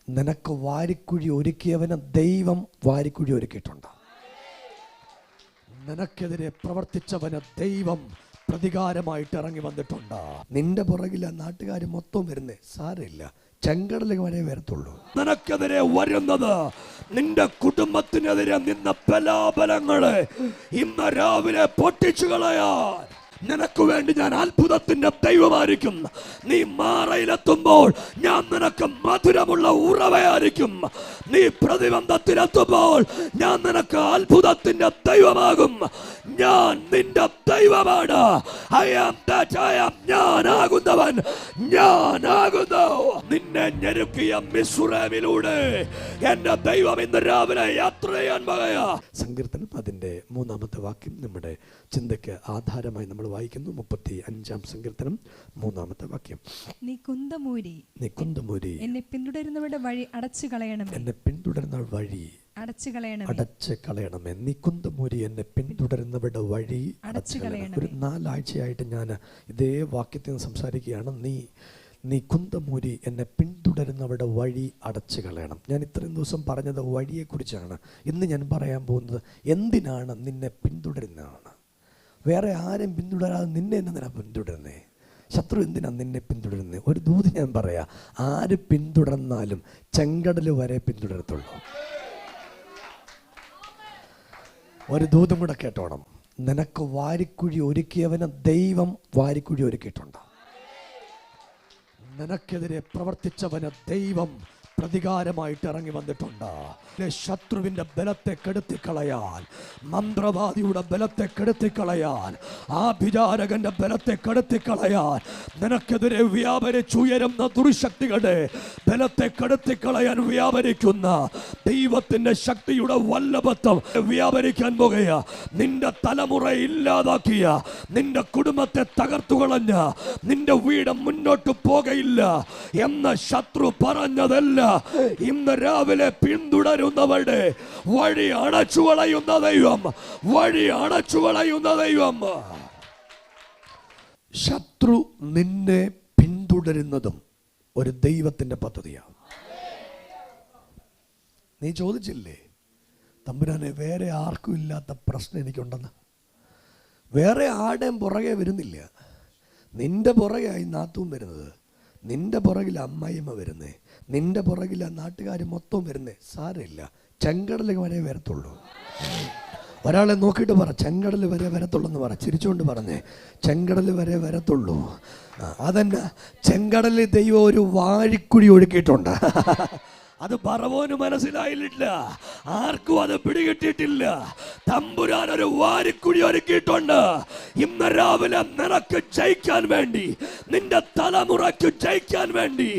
നിനക്ക് വാരിക്കുഴി ഒരുക്കിയവന് ദൈവം വാരിക്കുഴി ഒരുക്കിയിട്ടുണ്ട്. നിനക്കെതിരെ പ്രവർത്തിച്ചവന് ദൈവം പ്രതികാരമായിട്ട് ഇറങ്ങി വന്നിട്ടുണ്ട്. നിന്റെ പുറകിൽ നാട്ടുകാർ മൊത്തം വരുന്നേ സാരമില്ല, ചെങ്കടല് വരെ വരത്തുള്ളൂ. നിനക്കെതിരെ വരുന്നത് നിന്റെ കുടുംബത്തിനെതിരെ നിന്ന ബലാബലങ്ങളെ ഇന്ന് രാവിലെ പൊട്ടിച്ചു കളയാൻ നിനക്ക് വേണ്ടി ഞാൻ അത്ഭുതത്തിന്റെ ദൈവമായിരിക്കും. നീ മാറയിലെത്തുമ്പോൾ ഞാൻ നിനക്ക് മധുരമുള്ള ഉറവയായിരിക്കും. നീ പ്രതിബന്ധത്തിലെത്തുമ്പോൾ ഞാൻ നിനക്ക് അത്ഭുതത്തിന്റെ ദൈവമാകും. ഞാൻ നിന്റെ ദൈവമാണ്. ഞാനാകുന്നവൻ, ഞാനാകുന്നു. നിന്നെ ഞെരുക്കിയ മിസ്രൈമിലൂടെ എന്റെ ദൈവം ഇന്ന് രാവിലെ യാത്ര ചെയ്യാൻ വകയാ. സങ്കീർത്തനം അതിന്റെ 3-ാമത്തെ വാക്യം നമ്മുടെ ചിന്തയ്ക്ക് ആധാരമായി നമ്മൾ വായിക്കുന്നു. 35-ാം സങ്കീർത്തനം 3-ാമത്തെ വാക്യം. നീ കുന്തമൂരി എന്നെ പിന്തുടരുന്നവരുടെ വഴി അടച്ചു കളയണം. എന്നെ പിന്തുടരുന്ന വഴി അടച്ചു കളയണമേ. നീ കുന്തമൂരി എന്നെ പിന്തുടരുന്നവരുടെ വഴി അടച്ചു കളയണം. ഒരു 4 ആഴ്ചയായിട്ട് ഞാൻ ഇതേ വാക്യത്തിൽ നിന്ന് സംസാരിക്കുകയാണ്. നീ കുന്തമൂരി എന്നെ പിന്തുടരുന്നവരുടെ വഴി അടച്ചു കളയണം. ഞാൻ ഇത്രയും ദിവസം പറഞ്ഞത് വഴിയെക്കുറിച്ചാണ്. ഇന്ന് ഞാൻ പറയാൻ പോകുന്നത് എന്തിനാണ് നിന്നെ പിന്തുടരുന്നതാണ്. വേറെ ആരും പിന്തുടരാതെ നിന്നെ എന്തിനാ പിന്തുടരുന്നേ? ശത്രു എന്തിനാ നിന്നെ പിന്തുടരുന്നത്? ഒരു ദൂത് ഞാൻ പറയാം, ആര് പിന്തുടർന്നാലും ചെങ്കടൽ വരെ പിന്തുടരത്തുള്ളൂ. ഒരു ദൂതും കൂടെ കേട്ടോണം. നിനക്ക് വാരിക്കുഴി ഒരുക്കിയവന് ദൈവം വാരിക്കുഴി ഒരുക്കിയിട്ടുണ്ട്. നിനക്കെതിരെ പ്രവർത്തിച്ചവന് ദൈവം പ്രതികാരമായിട്ട് ഇറങ്ങി വന്നിട്ടുണ്ട്. ശത്രുവിന്റെ ബലത്തെ കെടുത്തിക്കളയാൻ, മന്ത്രവാദിയുടെ ബലത്തെ കെടുത്തിക്കളയാൻ, ആഭിചാരകന്റെ ബലത്തെ കെടുത്തിക്കളയാൻ, നിനക്കെതിരെ വ്യാപരിച്ചുയരുന്ന ദുർശക്തികളുടെ ബലത്തെ കെടുത്തിക്കളയാൻ വ്യാപരിക്കുന്ന ദൈവത്തിന്റെ ശക്തിയുടെ വല്ലഭത്വം വ്യാപരിക്കാൻ പോകുക. നിന്റെ തലമുറ ഇല്ലാതാക്കിയ, നിന്റെ കുടുംബത്തെ തകർത്തുകളഞ്ഞ, നിന്റെ വീട് മുന്നോട്ട് പോകയില്ല എന്ന ശത്രു പറഞ്ഞതല്ല ഇന്ന് രാവിലെ പിന്തുടരുന്നവരുടെ വഴി അടച്ചുകളയുന്ന ദൈവം, വഴി അടച്ചുകളയുന്ന ദൈവം. ശത്രു നിന്നെ പിന്തുടരുന്നതും ഒരു ദൈവത്തിന്റെ പദ്ധതിയാണ്. നീ ചോദിച്ചില്ലേ തമ്പുരാനെ വേറെ ആർക്കും ഇല്ലാത്ത പ്രശ്നം എനിക്കുണ്ടെന്ന്? വേറെ ആരുടെയും പുറകെ വരുന്നില്ല. നിന്റെ പുറകെയായി നാത്തും വരുന്നത്, നിന്റെ പുറകിൽ അമ്മായിമ്മ വരുന്നേ, നിന്റെ പുറകിൽ നാട്ടുകാർ മൊത്തം വരുന്നേ സാരമില്ല, ചെങ്കടൽ വരെ വരത്തുള്ളൂ. ഒരാളെ നോക്കിയിട്ട് പറ ചെങ്കടൽ വരെ വരത്തുള്ളൂ എന്ന് പറ. ചിരിച്ചുകൊണ്ട് പറഞ്ഞേ ചെങ്കടൽ വരെ വരത്തുള്ളൂ. അതെന്നാ? ചെങ്കടലിൽ ദൈവം ഒരു വാഴിക്കുഴി ഒഴുക്കിയിട്ടുണ്ട്. അത് പറവോന് മനസ്സിലായില്ല, ആർക്കും അത് പിടികിട്ടിയിട്ടില്ല. തമ്പുരാൻ ഒരു വാരിക്കുഴി ഒരുക്കിയിട്ടുണ്ട്. ഇന്ന് രാവിലെ നിനക്ക് ജയിക്കാൻ വേണ്ടി, നിന്റെ തലമുറയ്ക്ക് ജയിക്കാൻ വേണ്ടി,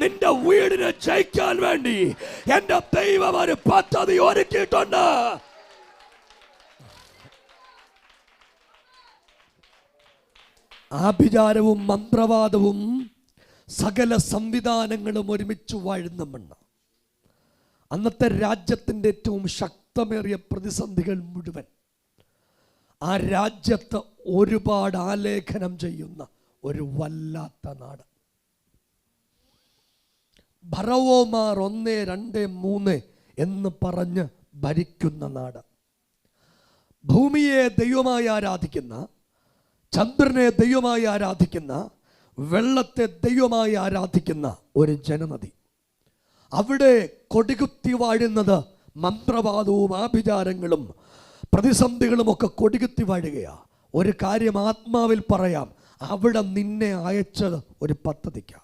നിന്റെ വീടിന് ജയിക്കാൻ വേണ്ടി എന്റെ ദൈവം ഒരു പദ്ധതി ഒരുക്കിയിട്ടുണ്ട്. ആഭിചാരവും മന്ത്രവാദവും സകല സംവിധാനങ്ങളും ഒരുമിച്ച് വാഴുന്ന മണ്ണ്. അന്നത്തെ രാജ്യത്തിൻ്റെ ഏറ്റവും ശക്തമേറിയ പ്രതിസന്ധികൾ മുഴുവൻ ആ രാജ്യത്ത് ഒരുപാട് ആലേഖനം ചെയ്യുന്ന ഒരു വല്ലാത്ത നാട്. ഭറവോമാർ 1, 2, 3 എന്ന് പറഞ്ഞ് ഭരിക്കുന്ന നാട്. ഭൂമിയെ ദൈവമായി ആരാധിക്കുന്ന, ചന്ദ്രനെ ദൈവമായി ആരാധിക്കുന്ന, വെള്ളത്തെ ദൈവമായി ആരാധിക്കുന്ന ഒരു ജനനദി. അവിടെ കൊടികുത്തി വാഴുന്നത് മന്ത്രവാദവും ആഭിചാരങ്ങളും പ്രതിസന്ധികളും ഒക്കെ കൊടികുത്തി വാഴുകയാ. ഒരു കാര്യം ആത്മാവിൽ പറയാം, അവിടെ നിന്നെ അയച്ചത് ഒരു പദ്ധതിക്കാ.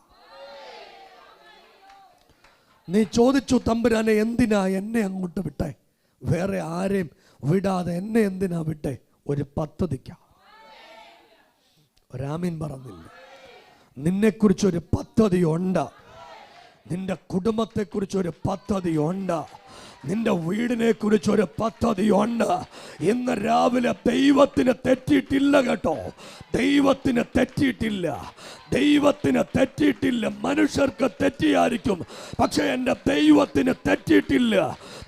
നീ ചോദിച്ചു തമ്പുരാനെ എന്തിനാ എന്നെ അങ്ങോട്ട് വിട്ടേ? വേറെ ആരെയും വിടാതെ എന്നെ എന്തിനാ വിട്ടേ? ഒരു പദ്ധതിക്കാ. ഒരാമീൻ പറഞ്ഞില്ല. നിന്നെക്കുറിച്ചൊരു പദ്ധതി ഉണ്ട്. നിന്റെ കുടുംബത്തെക്കുറിച്ചൊരു പദ്ധതി ഉണ്ട്. നിന്റെ വീടിനെ കുറിച്ചൊരു പദ്ധതി ഉണ്ട്. ഇന്ന് രാവിലെ ദൈവത്തിന് തെറ്റിയിട്ടില്ല കേട്ടോ. ദൈവത്തിന് തെറ്റിയിട്ടില്ല, ദൈവത്തിന് തെറ്റിയിട്ടില്ല. മനുഷ്യർക്ക് തെറ്റിയായിരിക്കും, പക്ഷെ എൻ്റെ ദൈവത്തിന് തെറ്റിയിട്ടില്ല.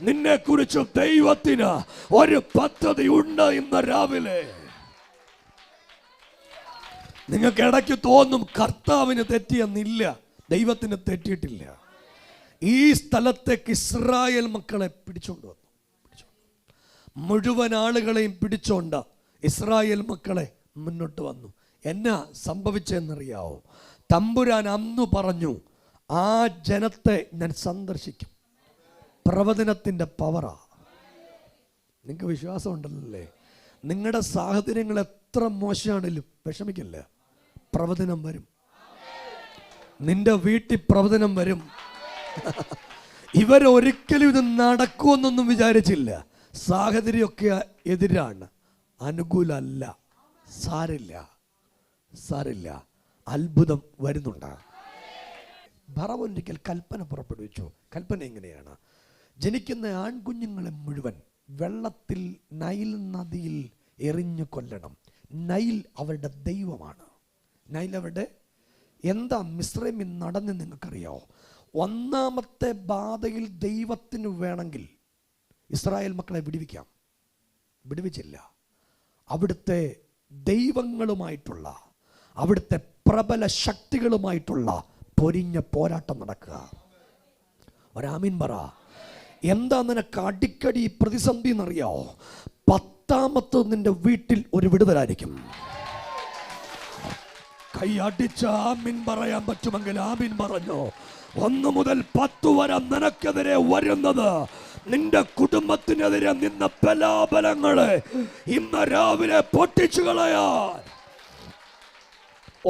നിന്നെ കുറിച്ച് ദൈവത്തിന് ഒരു പദ്ധതി ഉണ്ട്. ഇന്ന് രാവിലെ നിങ്ങൾക്ക് ഇടയ്ക്ക് തോന്നും കർത്താവിന് തെറ്റിയെന്നില്ല. ദൈവത്തിന് തെറ്റിയിട്ടില്ല. ഈ സ്ഥലത്തേക്ക് ഇസ്രായേൽ മക്കളെ പിടിച്ചോണ്ട് വന്നു. മുഴുവൻ ആളുകളെയും പിടിച്ചോണ്ട് ഇസ്രായേൽ മക്കളെ മുന്നോട്ട് വന്നു. എന്നാ സംഭവിച്ചെന്നറിയാവോ? തമ്പുരാൻ അന്ന് പറഞ്ഞു, ആ ജനത്തെ ഞാൻ സന്ദർശിക്കും. പ്രവചനത്തിൻ്റെ പവറാ. നിങ്ങൾക്ക് വിശ്വാസം ഉണ്ടല്ലേ? നിങ്ങളുടെ സാഹചര്യങ്ങൾ എത്ര മോശമാണെങ്കിലും വിഷമിക്കില്ല, പ്രവചനം വരും. നിന്റെ വീട്ടിൽ പ്രവചനം വരും. ഇവരൊരിക്കലും ഇത് നടക്കുമെന്നൊന്നും വിചാരിച്ചില്ല. സാഹചര്യമൊക്കെ എതിരാണ്, അനുകൂലമല്ല. സാരില്ല, സാരില്ല, അത്ഭുതം വരുന്നുണ്ട്. ഫറവോനൊരിക്കൽ കൽപ്പന പുറപ്പെടുവിച്ചു. കൽപ്പന എങ്ങനെയാണ്? ജനിക്കുന്ന ആൺകുഞ്ഞുങ്ങളെ മുഴുവൻ വെള്ളത്തിൽ, നൈൽ നദിയിൽ എറിഞ്ഞു കൊല്ലണം. നൈൽ അവരുടെ ദൈവമാണ്. നൈൽ അവരുടെ എന്താ മിസ്രൈമിൽ നടന്ന് നിങ്ങൾക്കറിയാമോ? ഒന്നാമത്തെ ബാധയിൽ ദൈവത്തിന് വേണമെങ്കിൽ ഇസ്രായേൽ മക്കളെ വിടുവിക്കാം. വിടുവിച്ചില്ല. അവിടുത്തെ ദൈവങ്ങളുമായിട്ടുള്ള, അവിടുത്തെ പ്രബല ശക്തികളുമായിട്ടുള്ള പൊരിഞ്ഞ പോരാട്ടം നടക്കുക. ഒരാമീൻ പറ. എന്താ നിനക്ക് അടിക്കടി പ്രതിസന്ധി എന്നറിയാവോ? 10ാമത്തെ നിന്റെ വീട്ടിൽ ഒരു വിടുതലായിരിക്കും. കൈ അടിച്ച ആമീൻ പറയാൻ പറ്റുമെങ്കിൽ ആമീൻ പറഞ്ഞോ. 1 മുതൽ 10 വരെ നിനക്കെതിരെ വരുന്നത്, നിന്റെ കുടുംബത്തിനെതിരെ നിന്ന ബലാബലങ്ങളെ ഇന്ന് രാവിലെ പൊട്ടിച്ചു കളയാൻ.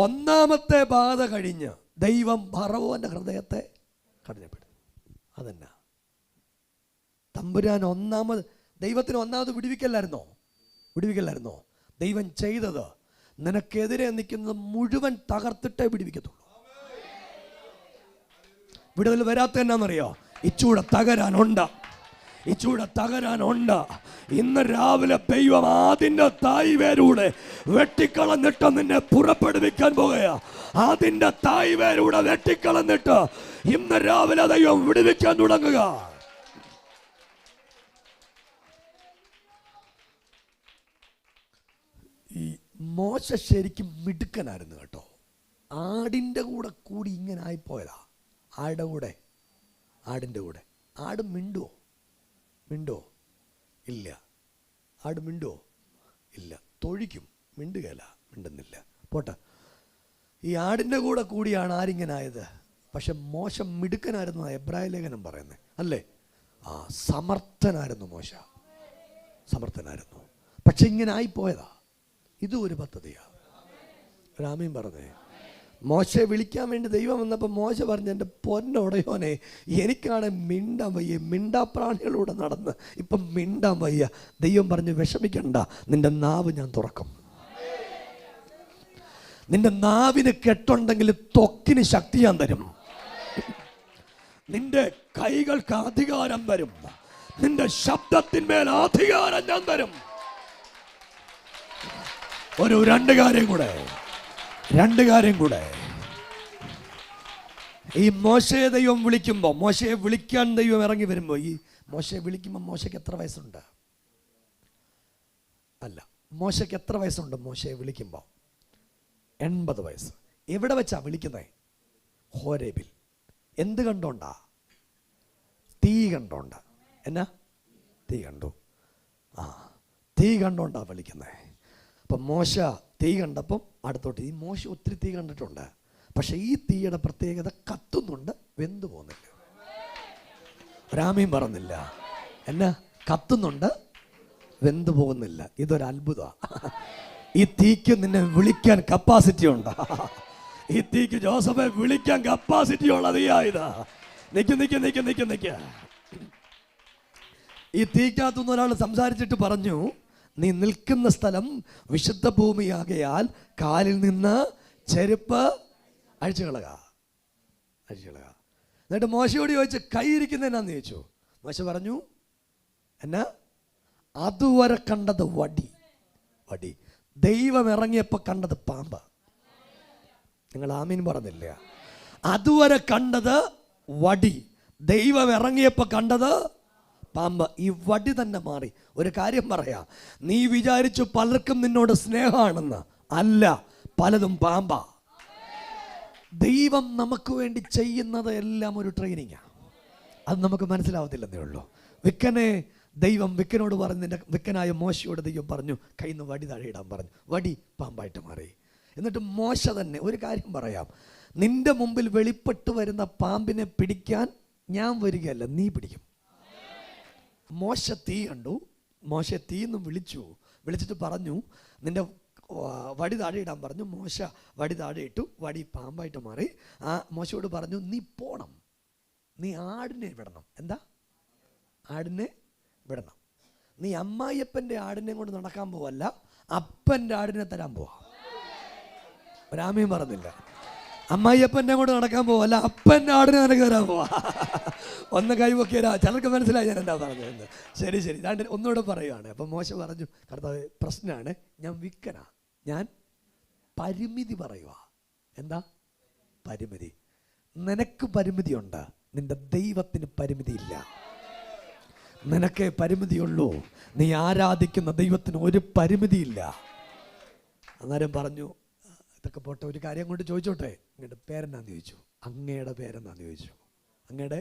1ാമത്തെ ബാധ കഴിഞ്ഞ് ദൈവം ഫറവോന്റെ ഹൃദയത്തെ കഠിനപ്പെടുത്തി. അതെന്നാ? തമ്പുരാൻ ദൈവത്തിന് ഒന്നാമത് വിടുവിക്കല്ലായിരുന്നോ? ദൈവം ചെയ്തത്, നിനക്കെതിരെ നിൽക്കുന്നത് മുഴുവൻ തകർത്തിട്ടേ വിടുവിക്കത്തുള്ളൂ. വിടുതൽ വരാത്ത എന്നാന്നറിയോ? ഇച്ചൂടെ തകരാനുണ്ട്. ഇന്ന് രാവിലെ ദൈവം അതിൻ്റെ തായ് വേരൂടെ വെട്ടിക്കളഞ്ഞിട്ട് നിന്നെ പുറപ്പെടുവിക്കാൻ പോകുക. അതിൻ്റെ തായ് വേരൂടെ വെട്ടിക്കളഞ്ഞിട്ട് ഇന്ന് രാവിലെ ദൈവം വിടുവിക്കാൻ തുടങ്ങുക. ഈ മോശ ശരിക്കും മിടുക്കനായിരുന്നു കേട്ടോ. ആടിൻ്റെ കൂടെ കൂടി ഇങ്ങനെ ആയിപ്പോയതാ. ആടിൻ്റെ കൂടെ. ആട് മിണ്ടുവോ? ഇല്ല. ആട് മിണ്ടുവോ? ഇല്ല. തൊഴിക്കും, മിണ്ടുന്നില്ല. പോട്ടെ. ഈ ആടിൻ്റെ കൂടെ കൂടിയാണ് ആരിങ്ങനായത്. പക്ഷെ മോശം മിടുക്കനായിരുന്നു, എബ്രായ ലേഖനം പറയുന്നത് അല്ലേ? സമർത്ഥനായിരുന്നു മോശ, സമർത്ഥനായിരുന്നു. പക്ഷെ ഇങ്ങനെ ആയിപ്പോയതാ. ഇതും ഒരു പദ്ധതിയാ. രാമീൻ പറഞ്ഞേ. മോശയെ വിളിക്കാൻ വേണ്ടി ദൈവം വന്നപ്പോൾ മോശ പറഞ്ഞു, എൻ്റെ പൊന്നൊടയോനെ, എനിക്കാണ് മിണ്ടാൻ വയ്യ. മിണ്ടാപ്രാണികളൂടെ നടന്ന് ഇപ്പം മിണ്ടാൻ വയ്യ. ദൈവം പറഞ്ഞു, വിഷമിക്കണ്ട, നിന്റെ നാവ് ഞാൻ തുറക്കും. നിന്റെ നാവിന് കെട്ടുണ്ടെങ്കിൽ ത്വക്കിന് ശക്തി ഞാൻ തരും. നിന്റെ കൈകൾക്ക് അധികാരം തരും. നിന്റെ ശബ്ദത്തിന്മേൽ അധികാരം ഞാൻ തരും. രണ്ട് കാര്യം കൂടെ. ഈ മോശയെ ദൈവം വിളിക്കുമ്പോൾ, മോശയെ വിളിക്കാൻ ദൈവം ഇറങ്ങി വരുമ്പോൾ, ഈ മോശയെ വിളിക്കുമ്പോൾ മോശയ്ക്ക് എത്ര വയസ്സുണ്ട്? മോശയ്ക്ക് എത്ര വയസ്സുണ്ട്? മോശയെ വിളിക്കുമ്പോൾ 80 വയസ്സ്. എവിടെ വെച്ചാ വിളിക്കുന്നത്? ഹോരേബിൽ. എന്ത് കണ്ടോണ്ടാ? തീ കണ്ടോണ്ട. എന്നാ? തീ കണ്ടു. തീ കണ്ടോണ്ടാ വിളിക്കുന്നത്. അപ്പം മോശ തീ കണ്ടപ്പം അടുത്തോട്ട്. ഈ മോശ ഒത്തിരി തീ കണ്ടിട്ടുണ്ട്. പക്ഷെ ഈ തീയുടെ പ്രത്യേകത, കത്തുന്നുണ്ട്, വെന്തു പോകുന്നില്ല. രാമീൻ പറഞ്ഞില്ല. എന്നാ? കത്തുന്നുണ്ട്, വെന്തു പോകുന്നില്ല. ഇതൊരു അത്ഭുതമാണ്. ഈ തീക്ക് നിന്നെ വിളിക്കാൻ കപ്പാസിറ്റി ഉണ്ട്. ഈ തീക്ക് ജോസഫെ വിളിക്കാൻ കപ്പാസിറ്റി ഉള്ള തീയായതാ. നിക്ക്. ഈ തീക്കകത്തുനിന്ന് ഒരാൾ സംസാരിച്ചിട്ട് പറഞ്ഞു, നീ നിൽക്കുന്ന സ്ഥലം വിശുദ്ധ ഭൂമിയാകയാൽ കാലിൽ നിന്ന് ചെരുപ്പ് അഴിച്ചു കളക. എന്നിട്ട് മോശയോട് ചോദിച്ചു, കൈ ഇരിക്കുന്ന എന്നാന്ന് ചോദിച്ചു. മോശ പറഞ്ഞു, എന്നാ? അതുവരെ കണ്ടത് വടി. ദൈവം ഇറങ്ങിയപ്പോൾ കണ്ടത് പാമ്പ്. നിങ്ങൾ ആമീൻ പറഞ്ഞില്ല? അതുവരെ കണ്ടത് വടി, ദൈവം ഇറങ്ങിയപ്പോൾ കണ്ടത് പാമ്പ്. ഈ വടി തന്നെ മാറി. ഒരു കാര്യം പറയാം, നീ വിചാരിച്ചു പലർക്കും നിന്നോട് സ്നേഹമാണെന്ന്. അല്ല, പലതും പാമ്പാ. ദൈവം നമുക്ക് വേണ്ടി ചെയ്യുന്നത് എല്ലാം ഒരു ട്രെയിനിങ്ങാണ്. അത് നമുക്ക് മനസ്സിലാവത്തില്ലെന്നേ ഉള്ളൂ. വിക്കനോട് പറഞ്ഞു, നിന്റെ വിക്കനായ മോശയോട് ദൈവം പറഞ്ഞു കയ്യിൽ നിന്ന് വടി താഴെ ഇടാൻ പറഞ്ഞു. വടി പാമ്പായിട്ട് മാറി. എന്നിട്ട് മോശ തന്നെ ഒരു കാര്യം പറയാം, നിന്റെ മുമ്പിൽ വെളിപ്പെട്ട് വരുന്ന പാമ്പിനെ പിടിക്കാൻ ഞാൻ വരികയല്ല, നീ പിടിക്കും. മോശ തീ കണ്ടു, മോശ തീന്ന് വിളിച്ചിട്ട് പറഞ്ഞു നിന്റെ വടി താഴെ ഇടാൻ പറഞ്ഞു. മോശ വടി താഴെ ഇട്ടു, വടി പാമ്പായിട്ട് മാറി. ആ മോശയോട് പറഞ്ഞു, നീ പോണം, നീ ആടിനെ വിടണം. എന്താ? ആടിനെ വിടണം. നീ അമ്മായിയപ്പൻ്റെ ആടിനെ കൊണ്ട് നടക്കാൻ പോവല്ല, അപ്പൻ്റെ ആടിനെ തരാൻ പോവാ. ഒരാമയും പറഞ്ഞില്ല. അമ്മായിയപ്പൻ്റെ കൊണ്ട് നടക്കാൻ പോവല്ല, അപ്പൻ്റെ ആടിനെ നിനക്ക് തരാൻ പോവാ. ഒന്ന് കൈവൊക്കെയാ, ചിലർക്ക് മനസ്സിലായി ഞാൻ എന്താ പറഞ്ഞത്. ശരി ഒന്നുകൂടെ പറയുവാണ്. അപ്പം മോശ പറഞ്ഞു, കർത്താവേ പ്രശ്നമാണ്, ഞാൻ വിക്കനാ, ഞാൻ പരിമിതി പറയുക. എന്താ പരിമിതി? നിനക്ക് പരിമിതിയുണ്ട്, നിന്റെ ദൈവത്തിന് പരിമിതിയില്ല. നിനക്കേ പരിമിതിയുള്ളൂ, നീ ആരാധിക്കുന്ന ദൈവത്തിന് ഒരു പരിമിതിയില്ല. അന്നേരം പറഞ്ഞു, ഇതൊക്കെ പോട്ടെ, ഒരു കാര്യം കൊണ്ട് ചോദിച്ചോട്ടെ, അങ്ങയുടെ പേരെന്നാന്ന് ചോദിച്ചു. അങ്ങയുടെ പേരെന്നാന്ന് ചോദിച്ചു. അങ്ങയുടെ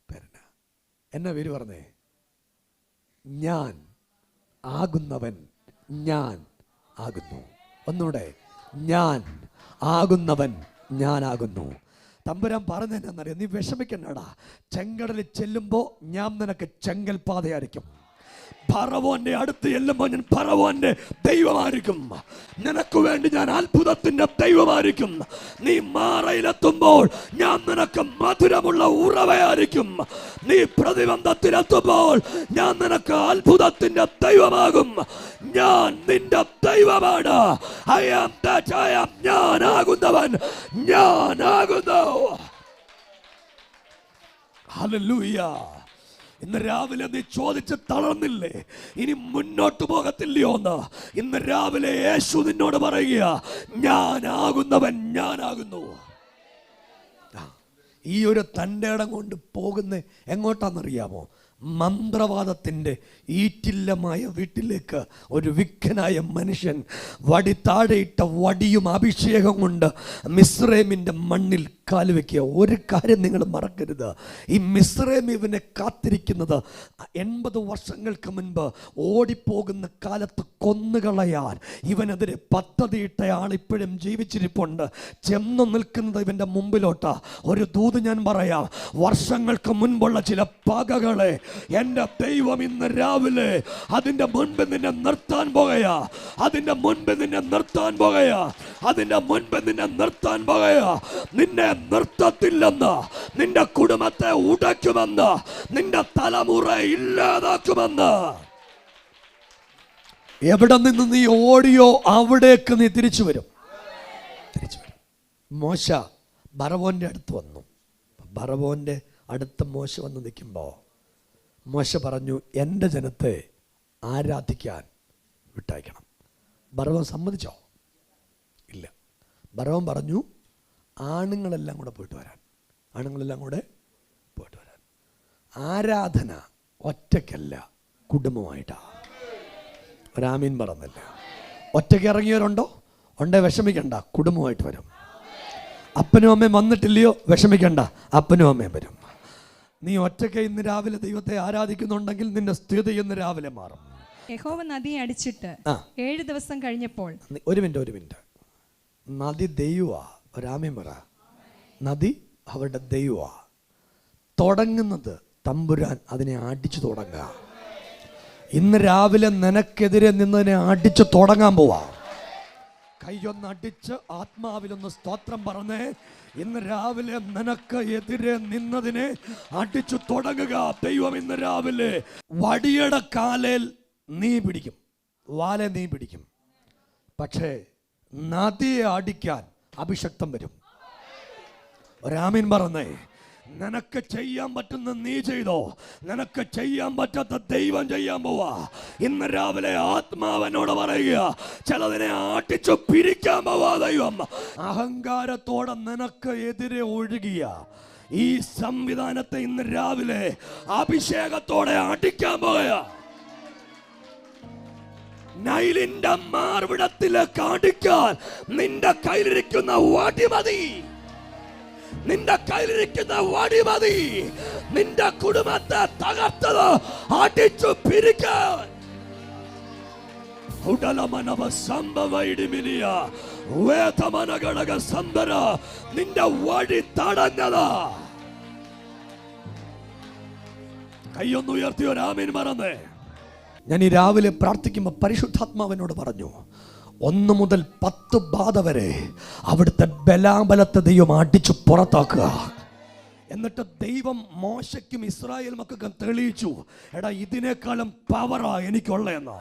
പേരെന്നാ? എന്നാ പേര് പറഞ്ഞേ? ഞാൻ ആകുന്നവൻ ഞാൻ ആകുന്നു. ഒന്നുകൂടെ, ഞാൻ ആകുന്നവൻ ഞാനാകുന്നു. തമ്പുരാൻ പറഞ്ഞെന്നറിയാം, നീ വിഷമിക്കണ്ടടാ, ചെങ്കടലിൽ ചെല്ലുമ്പോൾ ഞാൻ നിനക്ക് ചെങ്കൽ പാതയായിരിക്കും. ഫറവോന്റെ അടുത്ത് ചെല്ലുമ്പോൾ ഞാൻ ഫറവോന്റെ ദൈവമായിരിക്കും. നിനക്ക് വേണ്ടി ഞാൻ അത്ഭുതത്തിന്റെ ദൈവമായിരിക്കും. നീ മാറയിലെത്തുമ്പോൾ ഞാൻ നിനക്ക് മധുരമുള്ള ഉറവയായിരിക്കും. നീ പ്രതിബന്ധത്തിലെത്തുമ്പോൾ ഞാൻ നിനക്ക് അത്ഭുതത്തിന്റെ ദൈവമാകും. ഞാൻ നിന്റെ ദൈവമാണ്. I am that I am. ഞാനാകുന്നവൻ ഞാനാകുന്നു. ഹല്ലേലൂയ. ഇന്ന് രാവിലെ നീ ചോദിച്ച് തളർന്നില്ലേ? ഇനി മുന്നോട്ട് പോകത്തില്ലയോ എന്ന് ഇന്ന് രാവിലെ യേശു നിന്നോട് പറയുക, ഞാനാകുന്നവൻ ഞാനാകുന്നു. ഈ ഒരു തൻ്റെ ഇടം കൊണ്ട് പോകുന്ന എങ്ങോട്ടാണെന്നറിയാമോ? മന്ത്രവാദത്തിൻ്റെ ഈറ്റില്ലമായ വീട്ടിലേക്ക് ഒരു വിക്കനായ മനുഷ്യൻ വടി താഴെയിട്ട വടിയും അഭിഷേകം കൊണ്ട് മിസ്രൈമിൻ്റെ മണ്ണിൽ കാലുവെക്കുക. ഒരു കാര്യം നിങ്ങൾ മറക്കരുത്, ഈ മിസ്രൈം ഇവനെ കാത്തിരിക്കുന്നത് 80 വർഷങ്ങൾക്ക് മുൻപ് ഓടിപ്പോകുന്ന കാലത്ത് കൊന്നുകളയാൻ ഇവനെതിരെ പദ്ധതിയിട്ട ആൾ ഇപ്പോഴും ജീവിച്ചിരിപ്പുണ്ട്. ചെന്നു നിൽക്കുന്നത് ഇവൻ്റെ മുമ്പിലോട്ടാ. ഒരു ദൂത് ഞാൻ പറയാം, വർഷങ്ങൾക്ക് മുൻപുള്ള ചില പകകളെ എൻ്റെ ദൈവം ഇന്ന് രാവിലെ അതിൻ്റെ മുൻപ് നിന്നെ നിർത്താൻ പോകുകയാ. അതിൻ്റെ മുൻപ് നിന്നെ നിർത്താൻ പോകുകയാ. അതിൻ്റെ മുൻപ് നിന്നെ നിർത്താൻ പോകുകയാ. നിന്നെ നിർത്തത്തില്ലെന്ന്, നിന്റെ കുടുംബത്തെ ഉടയ്ക്കുമെന്ന്, നിന്റെ തലമുറ ഇല്ലാതാക്കുമെന്ന്. എവിടെ നിന്ന് നീ ഓടിയോ അവിടേക്ക് നീ തിരിച്ചു വരും. മോശ ഫറവോന്റെ അടുത്ത് വന്നു. ഫറവോന്റെ അടുത്ത് മോശ വന്ന് നിൽക്കുമ്പോൾ മോശ പറഞ്ഞു, എൻ്റെ ജനത്തെ ആരാധിക്കാൻ വിട്ടയക്കണം. ഫറവോൻ സമ്മതിച്ചോ? ഇല്ല. ഫറവോൻ പറഞ്ഞു, ആണുങ്ങളെല്ലാം കൂടെ പോയിട്ട് വരാൻ. ആരാധന ഒറ്റയ്ക്കല്ല, കുടുംബമായിട്ടാ. ഒരാമീൻ പറഞ്ഞല്ല. ഒറ്റയ്ക്ക് ഇറങ്ങിയവരുണ്ടോ? ഉണ്ടേ വിഷമിക്കണ്ട, കുടുംബമായിട്ട് വരും. അപ്പനും അമ്മയും വന്നിട്ടില്ലയോ? വിഷമിക്കണ്ട, അപ്പനും അമ്മയും വരും. നീ ഒറ്റയ്ക്ക് ഇന്ന് രാവിലെ ദൈവത്തെ ആരാധിക്കുന്നുണ്ടെങ്കിൽ നിന്റെ സ്ഥിതി ഇന്ന് രാവിലെ മാറും. യഹോവ നദിയെ അടിച്ചിട്ട് 7 ദിവസം കഴിഞ്ഞപ്പോൾ. ഒരു മിനിറ്റ്. നദി ദൈവമാ. ഒരാമയും പറ. നദി അവരുടെ ദൈവമാ. തുടങ്ങുന്നത് തമ്പുരാൻ അതിനെ അടിച്ചു തുടങ്ങുക. ഇന്ന് രാവിലെ നിനക്കെതിരെ നിന്നതിനെ അടിച്ചു തുടങ്ങാൻ പോവാ. കൈയൊന്നടിച്ച് ആത്മാവിലൊന്ന് സ്തോത്രം പറഞ്ഞേ. ഇന്ന് രാവിലെ നിനക്ക് എതിരെ നിന്നതിനെ അടിച്ചു തുടങ്ങുക. ദൈവം ഇന്ന് രാവിലെ വടിയുടെ കാലേൽ നീ പിടിക്കും, വാലെ നീ പിടിക്കും. പക്ഷേ നദിയെ അടിക്കാൻ അഭിഷക്തം വരും. ഒരാമീൻ പറഞ്ഞേ. നിനക്ക് ചെയ്യാൻ പറ്റുന്ന നീ ചെയ്തോ, നിനക്ക് ചെയ്യാൻ പറ്റാത്ത ദൈവം ചെയ്യാൻ പോവാ. ഇന്ന് രാവിലെ ആത്മാവനോട് പറയുക, ചിലതിനെ ആട്ടിച്ചു പിരിക്കാൻ പോവാ ദൈവം. അഹങ്കാരത്തോടെ നിനക്ക് എതിരെ ഒഴുകിയ ഈ സംവിധാനത്തെ ഇന്ന് രാവിലെ അഭിഷേകത്തോടെ അടിക്കാൻ പോവുക. നൈലിന്റെ മാർവിടത്തിലേക്ക് അടിക്കാൻ നിന്റെ കയ്യിലിരിക്കുന്ന വടി മതി. നിന്റെ കയ്യിലിരിക്കുന്ന വടി മതി നിന്റെ കുടുംബത്തെ തകർത്തത് അടിച്ചു പിരിക്കാൻ. നിന്റെ വഴി തടഞ്ഞതാ. കൈയൊന്ന് ഉയർത്തി ഒരു ആമീൻ പറഞ്ഞേ. ഞാൻ ഈ രാവിലെ പ്രാർത്ഥിക്കുമ്പോൾ പരിശുദ്ധാത്മാവിനോട് പറഞ്ഞു, 1 മുതൽ 10 ബാധ വരെ അവിടുത്തെ ബലാബലത്തെ ദൈവം അടിച്ചു പുറത്താക്കുക. എന്നിട്ട് ദൈവം മോശയ്ക്കും ഇസ്രായേൽ മക്കൾക്കും തെളിയിച്ചു, എടാ ഇതിനേക്കാളും പവറാ എനിക്കുള്ളതെന്നാ.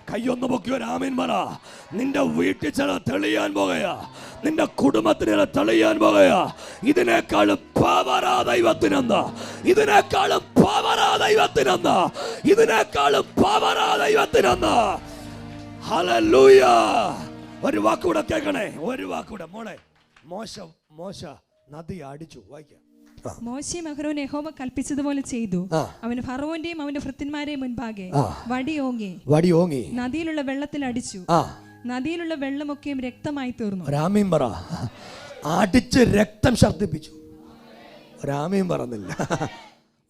കയ്യൊന്ന് പൊക്കി ഒരു ആമീൻ പറ. നിന്റെ വീട്ടിൽ ചില തെളിയാൻ പോകുകയാ, നിന്റെ കുടുംബത്തിന് തെളിയാൻ പോകുകയാ. ഇതിനേക്കാളും പവറാ ദൈവത്തിനെന്താ, ഇതിനേക്കാളും പവറാ ദൈവത്തിനെന്താ, ഇതിനേക്കാളും പവറാ ദൈവത്തിനെന്താ. ഹല്ലേലൂയ. ഒരു വാക്കൂടെ കേൾക്കണേ, ഒരു വാക്കൂടെ മോളെ. മോശ നദി അടിച്ചു. വായിക്കാം. മോശയും അഹരോനും യഹോവ കൽപ്പിച്ചതുപോലെ ചെയ്തു. അവന് ഫറവോന്റെയും അവന്റെ ഭൃത്യന്മാരെയും മുൻപാകെ വടി ഓങ്ങി നദിയിലുള്ള വെള്ളത്തിൽ അടിച്ചു. നദിയിലുള്ള വെള്ളമൊക്കെയും രക്തമായി തീർന്നു. രാമീം പറ. അടിച്ച് രക്തം ഛർദ്ദിപ്പിച്ചു. രാമീം പറഞ്ഞില്ല,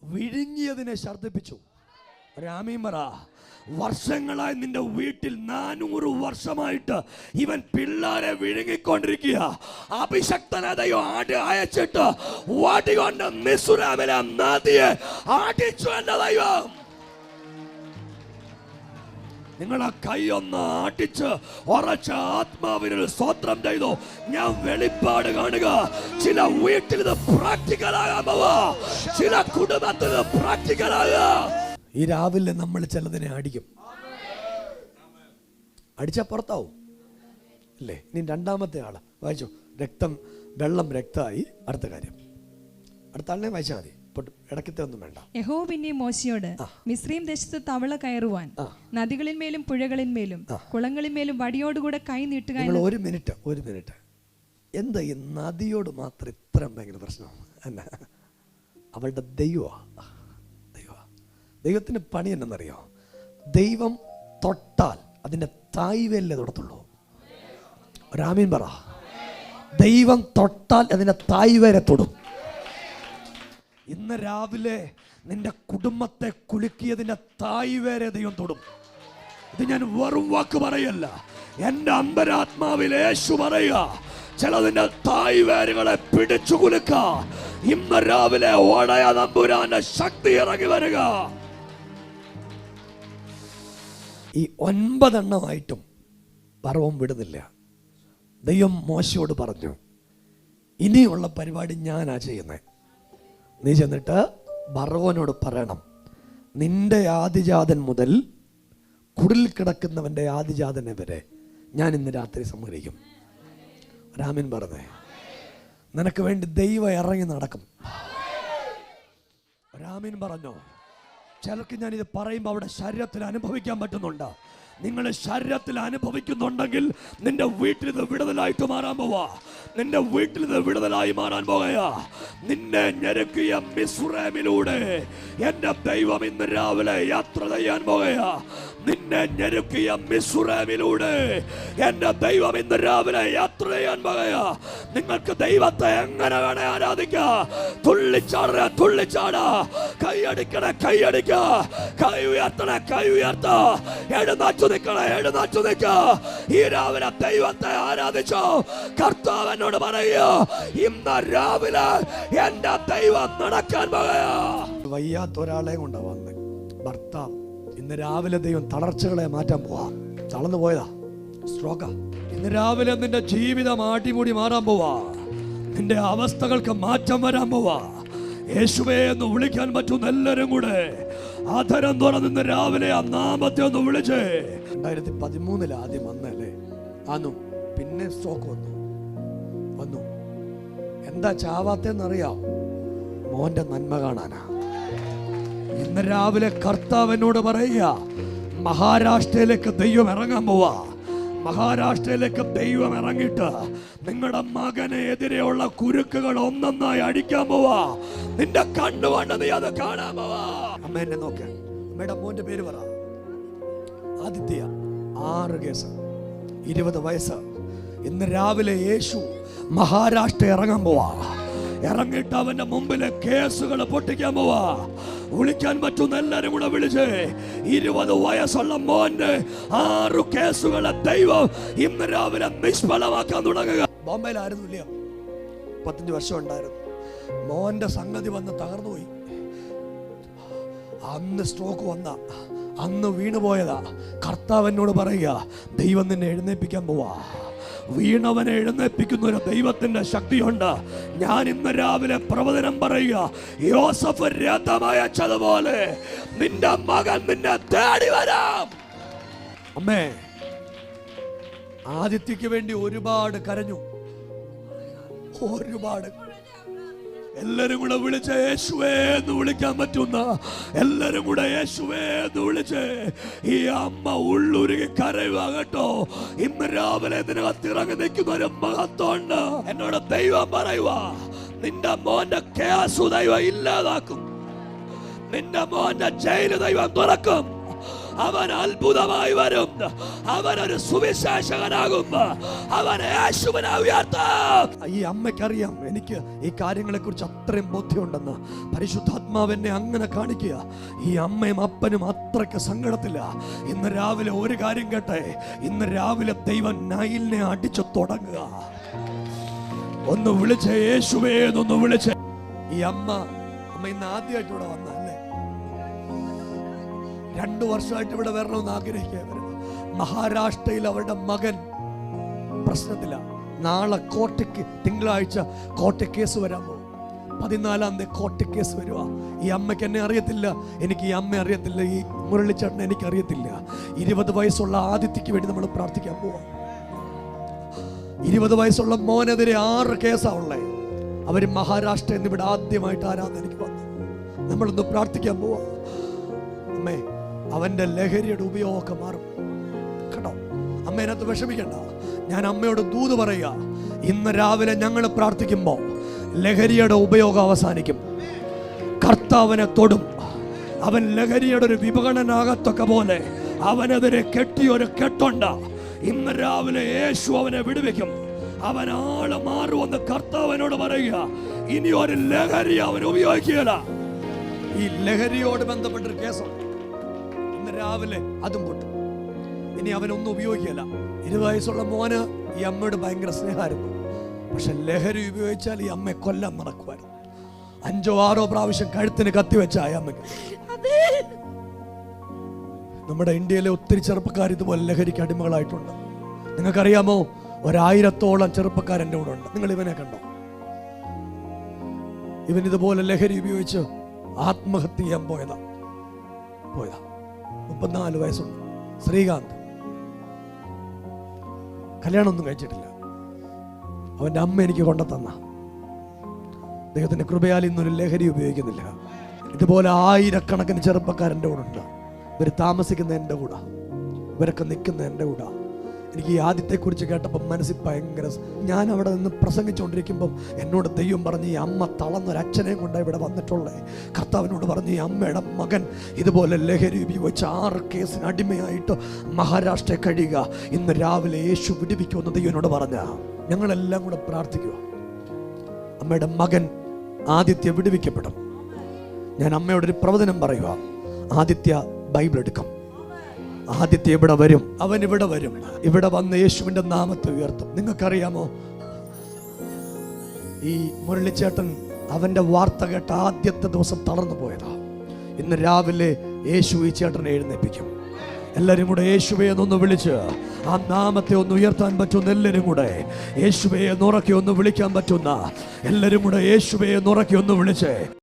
വിഴുങ്ങിയതിനെ ഛർദ്ദിപ്പിച്ചു. രാമീം പറ. വർഷങ്ങളായി നിന്റെ വീട്ടിൽ 400 വർഷമായിട്ട് ഇവൻ പിള്ളാരെ വിഴുങ്ങിക്കൊണ്ടിരിക്കുക. അഭിഷക്തനതയോ അയച്ചിട്ട് വാടികൊണ്ട് മിസ്രൈമിലെ നദിയെ അടിച്ചു എന്റെ ദൈവം. നിങ്ങളെ കൈയൊന്ന് അടിച്ച് ഉറച്ച ആത്മാവിന് സ്തോത്രം ചെയ്തു. ഞാൻ വെളിപ്പാട് കാണുക. ചില വീട്ടിൽ ഇത് പ്രാക്ടിക്കലാകാൻ പോവാ, ചില കുടുംബത്തിൽ ഇത് പ്രാക്ടിക്കലാകാ. ഈ രാവിലെ നമ്മൾ ചിലതിനെ അടിക്കും. അടിച്ചാ പുറത്താവും അല്ലേ? ഇനി രണ്ടാമത്തെ ആള് വായിച്ചു. വെള്ളം രക്തമായി. അടുത്ത കാര്യം അടുത്ത ആളിനെ വായിച്ചാൽ മതി. ഇടയ്ക്കത്തെ ഒന്നും വേണ്ട. യഹോവ പിന്നെയും മോശയോട്, മിസ്രയീം ദേശത്ത് തവള കയറുവാൻ നദികളിന്മേലും പുഴകളിന്മേലും കുളങ്ങളിന്മേലും വടിയോടുകൂടെ കൈ നീട്ടുക. ഒരു മിനിറ്റ്. എന്താ ഈ നദിയോട് മാത്രം ഇത്രയും ഭയങ്കര പ്രശ്നം? എന്നാ അവളുടെ ദൈവത്തിന്റെ പണി എന്നറിയോ? ദൈവം തൊട്ടാൽ അതിന്റെ തായ്വേലേ തൊടത്തുള്ളൂ. രാമീൻ പറ. ദൈവം തൊട്ടാൽ അതിന്റെ തായ്വേരെ തൊടും. ഇന്ന് രാവിലെ നിന്റെ കുടുംബത്തെ കുലുക്കിയതിന്റെ തായ്വേരെ ദൈവം തൊടും. ഇത് ഞാൻ വെറും വാക്ക് പറയല്ല, എന്റെ അന്തരാത്മാവിൽ യേശു പറയുക. ചിലതിന്റെ തായ്വേരുകളെ പിടിച്ചു കുലുക്ക. ഇന്ന് രാവിലെ ഓടയ തമ്പുരാന്റെ ശക്തി ഇറങ്ങി വരിക. ഈ 9 എണ്ണമായിട്ടും ഫറവോൻ വിടുന്നില്ല. ദൈവം മോശയോട് പറഞ്ഞു, ഇനിയുള്ള പരിപാടി ഞാനാ ചെയ്യുന്നത്. നീ ചെന്നിട്ട് ഫറവോനോട് പറയണം, നിന്റെ ആദിജാതൻ മുതൽ കുടിൽ കിടക്കുന്നവന്റെ ആദിജാതനെ വരെ ഞാൻ ഇന്ന് രാത്രി സംഹരിക്കും. രാമൻ പറഞ്ഞേ, നിനക്ക് വേണ്ടി ദൈവം ഇറങ്ങി നടക്കും. രാമൻ പറഞ്ഞു. ചിലർക്ക് ഞാനിത് പറയുമ്പോൾ അവിടെ ശരീരത്തിൽ അനുഭവിക്കാൻ പറ്റുന്നുണ്ട്. നിങ്ങൾ ശരീരത്തിൽ അനുഭവിക്കുന്നുണ്ടെങ്കിൽ നിന്റെ വീട്ടിൽ ഇത് വിടുതലായിട്ട് മാറാൻ പോവാ. നിന്റെ വീട്ടിൽ ഇത് വിടുതലായി മാറാൻ പോകയാ. നിന്നെ ഞെരുക്കിയ മിസ്രൈമിലൂടെ എന്റെ ദൈവം ഇന്ന് രാവിലെ യാത്ര ചെയ്യാൻ പോകയാ. നിന്നെ ഞെരുക്കിയ മിസ്രൈമിലൂടെ എന്റെ ദൈവം ഇന്ന് രാവിലെ യാത്ര ചെയ്യാൻ പോകയാ. നിങ്ങൾക്ക് ദൈവത്തെ എങ്ങനെ വേണേ ആരാധിക്കാം. തുള്ളിച്ചാടാ, കൈയടിക്കണേ, കൈ ഉയർത്ത, എഴുന്നേറ്റു നിൽക്ക. ഈ രാവിലെ ദൈവത്തെ ആരാധിച്ചോ. കർത്താവിനോട് പറയുക, ഇന്ന് രാവിലെ എന്റെ ദൈവം നടക്കാൻ പോകയാ. വയ്യാത്ത ഒരാളെ കൊണ്ടാ വന്ന് ഭർത്താവ്. ഇന്ന് രാവിലെ ദൈവം തളർച്ചകളെ മാറ്റാൻ പോവാ. തളർന്നു പോയതാ, സ്ട്രോക്കാ. ഇന്ന് രാവിലെ നിന്റെ ജീവിതം ആട്ടിമൂടി മാറാൻ പോവാ. നിന്റെ അവസ്ഥകൾക്ക് മാറ്റം വരാൻ പോവാ. യേശുവേ എന്ന് വിളിക്കാൻ പറ്റുന്ന എല്ലാരും കൂടെ ആധരം തുറന്ന് രാവിലെ ആ നാമത്തെ ഒന്ന് വിളിച്ചേ. 2013 ആദ്യം വന്നല്ലേ ആന്നു, പിന്നെ സ്ട്രോക്ക് വന്നു. എന്താ ചാവാത്തെന്നറിയാം? മോന്റെ നന്മ കാണാനാ. ഇന്ന് രാവിലെ കർത്താവിനോട് പറയുക, മഹാരാഷ്ട്രയിലേക്ക് ദൈവം ഇറങ്ങാൻ പോവാ. മഹാരാഷ്ട്രയിലേക്ക് ദൈവം ഇറങ്ങിയിട്ട് നിങ്ങളുടെ മകന് എതിരെയുള്ള കുരുക്കുകൾ ഒന്നൊന്നായി അടിക്കാൻ പോവാ. നിന്റെ കണ്ണുകൊണ്ട് നീ അത് കാണാൻ പോവാ. അമ്മ എന്നെ നോക്ക. അമ്മയുടെ മോന്റെ പേര് പറ. ആദിത്യ. 6 കേസ്, 20 വയസ്സ്. ഇന്ന് രാവിലെ യേശു മഹാരാഷ്ട്ര ഇറങ്ങാൻ പോവാ. ഇറങ്ങിയിട്ട് അവന്റെ മുമ്പിലെ കേസുകൾ പൊട്ടിക്കാൻ പോവാ. വിളിക്കാൻ പറ്റുന്ന എല്ലാരും കൂടെ വിളിച്ച് 20 വയസ്സുള്ള മോന്റെ 6 കേസുകളെ ദൈവം ഇന്ന് രാവിലെ നിഷ്ഫലമാക്കാൻ തുടങ്ങുക. ബോംബെയിലായിരുന്നു ഇല്ലയോ, 35 വർഷം ഉണ്ടായിരുന്നു. മോന്റെ സംഗതി വന്ന് തകർന്നുപോയി. അന്ന് സ്ട്രോക്ക് വന്ന അന്ന് വീണുപോയതാ. കർത്താവ് എന്നോട് പറയുക, ദൈവം നിന്നെ എഴുന്നേൽപ്പിക്കാൻ പോവാ. വീണവനെ എഴുന്നേൽപ്പിക്കുന്ന ഒരു ദൈവത്തിന്റെ ശക്തിയുണ്ട്. ഞാൻ ഇന്ന് രാവിലെ പ്രവചനം പറയുക, യോസഫ് രഥമയച്ചതുപോലെ നിന്റെ മകൻ നിന്നെ തേടി വരാം. അമ്മേ, ആദിത്യക്ക് വേണ്ടി ഒരുപാട് കരഞ്ഞു, ഒരുപാട്. എല്ലാരും കൂടെ വിളിച്ച യേശുവേ എന്ന് വിളിക്കാൻ പറ്റുന്ന എല്ലാരും കൂടെ യേശുവേ എന്ന് വിളിച്ച് ഈ അമ്മ ഉള്ളുരുകി കരയുക കേട്ടോ. ഇന്ന് രാവിലെ ഇതിനകത്ത് ഇറങ്ങി നിൽക്കുന്ന ഒരു മഹത്വമുണ്ട്. എന്നോട് ദൈവം പറയുക, നിന്റെ മോന്റെ കേസു ദൈവം ഇല്ലാതാക്കും. നിന്റെ മോന്റെ ജയില് ദൈവം തുറക്കും. അവൻ അത്ഭുതമായി വരും. അവനൊരു സുവിശേഷകനാകും. അവൻ യേശുവിനെ ഉയർത്തും. ഈ അമ്മയ്ക്കറിയാം എനിക്ക് ഈ കാര്യങ്ങളെ കുറിച്ച് അത്രയും ബോധ്യമുണ്ടെന്ന്. പരിശുദ്ധാത്മാവ് എന്നെ അങ്ങനെ കാണിക്കുക. ഈ അമ്മയും അപ്പനും അത്രയ്ക്ക് സങ്കടത്തില്ല. ഇന്ന് രാവിലെ ഒരു കാര്യം കേട്ടെ, ഇന്ന് രാവിലെ ദൈവം നൈലിനെ അടിച്ചു തുടങ്ങുക. ഒന്ന് വിളിച്ചേ, യേശുവേ എന്നൊന്ന് വിളിച്ചേ. ഈ അമ്മ ഇന്ന് ആദ്യമായിട്ട് ഇവിടെ വന്നല്ലേ, 2 വർഷമായിട്ട് ഇവിടെ വരണമെന്ന് ആഗ്രഹിക്കുക. മഹാരാഷ്ട്രയിൽ അവരുടെ മകൻ പ്രശ്നത്തില. നാളെ കോട്ടയ്ക്ക്, തിങ്കളാഴ്ച കോട്ട കേസ് വരാൻ പോകും. 14-ാം തീയതി കോട്ട കേസ് വരുക. ഈ അമ്മയ്ക്ക് എന്നെ അറിയത്തില്ല, എനിക്ക് ഈ അമ്മ അറിയത്തില്ല, ഈ മുരളിച്ചേട്ടനെ എനിക്ക് അറിയത്തില്ല. 20 വയസ്സുള്ള ആദിത്യക്ക് വേണ്ടി നമ്മൾ പ്രാർത്ഥിക്കാൻ പോവാം. 20 വയസ്സുള്ള മോനെതിരെ 6 കേസാ ഉള്ളേ. അവര് മഹാരാഷ്ട്രയിൽ നിന്ന് ഇവിടെ ആദ്യമായിട്ട് ആരാധനയ്ക്ക് വന്നു. നമ്മളൊന്ന് പ്രാർത്ഥിക്കാൻ പോവാ. അമ്മേ, അവന്റെ ലഹരിയുടെ ഉപയോഗമൊക്കെ മാറും കേട്ടോ. അമ്മേനകത്ത് വിഷമിക്കണ്ട. ഞാൻ അമ്മയോട് ദൂത് പറയുക, ഇന്ന് രാവിലെ ഞങ്ങൾ പ്രാർത്ഥിക്കുമ്പോൾ ലഹരിയുടെ ഉപയോഗം അവസാനിക്കും. കർത്താവിനെ തൊടും. അവൻ ലഹരിയുടെ ഒരു വിപണനാകത്തൊക്കെ പോലെ അവനെതിരെ കെട്ടിയൊരു കെട്ടുണ്ട്. ഇന്ന് രാവിലെ യേശു അവനെ വിടുവിക്കും. അവൻ ആള് മാറുമെന്ന് കർത്താവിനോട് പറയുക. ഇനി ഒരു ലഹരി അവൻ ഉപയോഗിക്കുകയില്ല. ഈ ലഹരിയോട് ബന്ധപ്പെട്ടൊരു കേസുണ്ട്. ഇന്ന് രാവിലെ അതും പൊട്ടും. ഇനി അവനൊന്നും ഉപയോഗിക്കില്ല. 20 വയസ്സുള്ള മോന് ഈ അമ്മയോട് ഭയങ്കര സ്നേഹമായിരുന്നു. പക്ഷെ ലഹരി ഉപയോഗിച്ചാൽ ഈ അമ്മയെ കൊല്ലാൻ നടക്കുമായിരുന്നു. 5-6 പ്രാവശ്യം കഴുത്തിന് കത്തിവെച്ച ആ അമ്മയ്ക്ക്. നമ്മുടെ ഇന്ത്യയിലെ ഒത്തിരി ചെറുപ്പക്കാർ ഇതുപോലെ ലഹരിക്ക് അടിമകളായിട്ടുണ്ട്. നിങ്ങൾക്കറിയാമോ, 1000-ഓളം ചെറുപ്പക്കാർ എൻ്റെ കൂടെ ഉണ്ട്. നിങ്ങൾ ഇവനെ കണ്ടോ? ഇവൻ ഇതുപോലെ ലഹരി ഉപയോഗിച്ച് ആത്മഹത്യ ചെയ്യാൻ പോയതാ. 34 വയസ്സുണ്ട്. ശ്രീകാന്ത് കല്യാണമൊന്നും കഴിച്ചിട്ടില്ല. അവന്റെ അമ്മ എനിക്ക് കൊണ്ടുതന്ന ദൈവത്തിന്റെ കൃപയാൽ ഇന്നൊരു ലഹരി ഉപയോഗിക്കുന്നില്ല. ഇതുപോലെ 1000കണക്കിന് ചെറുപ്പക്കാരൻ്റെ കൂടെ ഉണ്ട്. ഇവർ താമസിക്കുന്ന എൻ്റെ കൂടെ, ഇവരൊക്കെ നിൽക്കുന്ന എൻ്റെ കൂടെ. എനിക്ക് ഈ ആദ്യത്തെക്കുറിച്ച് കേട്ടപ്പോൾ മനസ്സിൽ ഭയങ്കര, ഞാൻ അവിടെ നിന്ന് പ്രസംഗിച്ചുകൊണ്ടിരിക്കുമ്പം എന്നോട് ദൈവം പറഞ്ഞ്, ഈ അമ്മ തളർന്നൊരച്ഛനെയും കൊണ്ട് ഇവിടെ വന്നിട്ടുള്ളേ. കർത്താവിനോട് പറഞ്ഞ്, ഈ അമ്മയുടെ മകൻ ഇതുപോലെ ലഹരി ഉപയോഗിച്ച് 6 കേസിന് അടിമയായിട്ട് മഹാരാഷ്ട്രയിൽ കഴിയുക. ഇന്ന് രാവിലെ യേശു വിടുവിക്കുമെന്ന് ദൈവനോട് പറഞ്ഞ ഞങ്ങളെല്ലാം കൂടെ പ്രാർത്ഥിക്കുക. അമ്മയുടെ മകൻ ആദിത്യ വിടുവിക്കപ്പെടും. ഞാൻ അമ്മയോടൊരു പ്രവചനം പറയുക. ആദിത്യ ബൈബിൾ എടുക്കും. ആദിത്യ ഇവിടെ വരും. അവൻ ഇവിടെ വരും. ഇവിടെ വന്ന് യേശുവിന്റെ നാമത്തെ ഉയർത്തും. നിങ്ങൾക്കറിയാമോ, ഈ മുരളിച്ചേട്ടൻ അവന്റെ വാർത്ത കേട്ട ആദ്യത്തെ ദിവസം തളർന്നു പോയതാ. ഇന്ന് രാവിലെ യേശു ഈ ചേട്ടനെ എഴുന്നേൽപ്പിക്കും. എല്ലാവരും കൂടെ യേശുവേ എന്നൊന്ന് വിളിച്ച് ആ നാമത്തെ ഒന്ന് ഉയർത്താൻ പറ്റുന്ന എല്ലാവരും കൂടെ യേശുവേ എന്നുറക്കി ഒന്ന് വിളിക്കാൻ പറ്റുന്ന എല്ലാവരും കൂടെ യേശുവേ എന്നുറക്കി ഒന്ന് വിളിച്ച്